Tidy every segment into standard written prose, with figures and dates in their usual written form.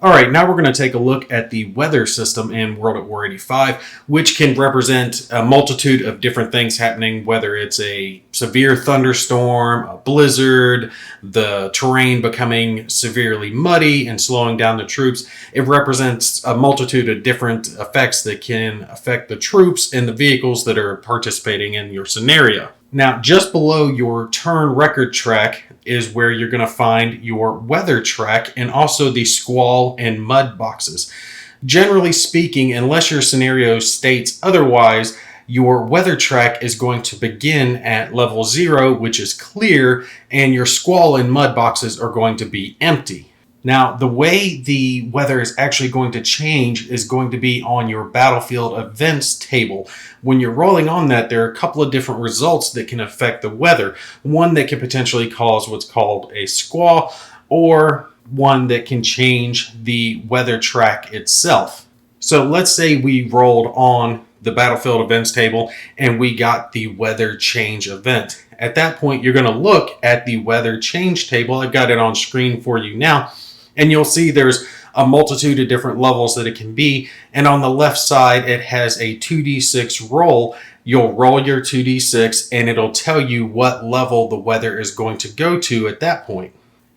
All right, now we're going to take a look at the weather system in World at War 85, which can represent a multitude of different things happening, whether it's a severe thunderstorm, a blizzard, the terrain becoming severely muddy and slowing down the troops. It represents a multitude of different effects that can affect the troops and the vehicles that are participating in your scenario. Now, just below your turn record track is where you're going to find your weather track and also the squall and mud boxes. Generally speaking, unless your scenario states otherwise, your weather track is going to begin at level 0, which is clear, and your squall and mud boxes are going to be empty. Now, the way the weather is actually going to change is going to be on your battlefield events table. When you're rolling on that, there are a couple of different results that can affect the weather. One that can potentially cause what's called a squall, or one that can change the weather track itself. So let's say we rolled on the battlefield events table and we got the weather change event. At that point, you're going to look at the weather change table. I've got it on screen for you now. And you'll see there's a multitude of different levels that it can be. And on the left side, it has a 2d6 roll. You'll roll your 2d6 and it'll tell you what level the weather is going to go to at that point.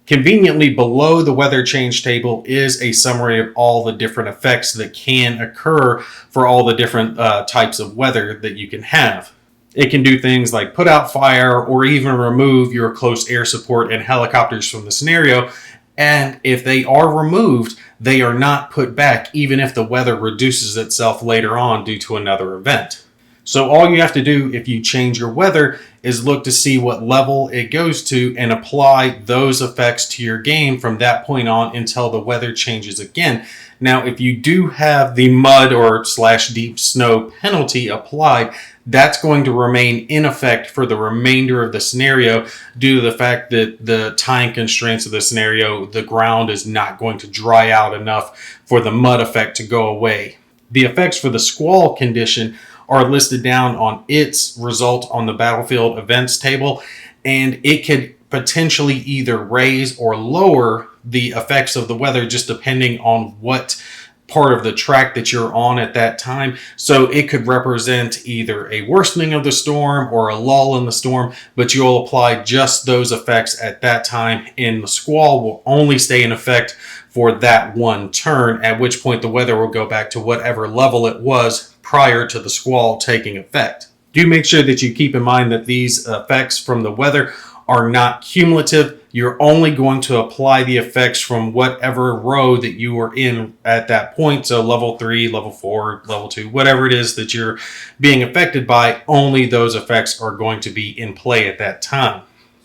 Conveniently below the weather change table is a summary of all the different effects that can occur for all the different types of weather that you can have. It can do things like put out fire or even remove your close air support and helicopters from the scenario. And if they are removed, they are not put back, even if the weather reduces itself later on due to another event. So all you have to do if you change your weather is look to see what level it goes to and apply those effects to your game from that point on until the weather changes again. Now, if you do have the mud or / deep snow penalty applied, that's going to remain in effect for the remainder of the scenario due to the fact that the time constraints of the scenario, the ground is not going to dry out enough for the mud effect to go away. The effects for the squall condition are listed down on its result on the battlefield events table, and it could potentially either raise or lower the effects of the weather just depending on what part of the track that you're on at that time. So it could represent either a worsening of the storm or a lull in the storm, but you'll apply just those effects at that time, and the squall will only stay in effect for that one turn, at which point the weather will go back to whatever level it was prior to the squall taking effect. Do make sure that you keep in mind that these effects from the weather are not cumulative. You're only going to apply the effects from whatever row that you are in at that point. So level 3, level 4, level 2, whatever it is that you're being affected by, only those effects are going to be in play at that time.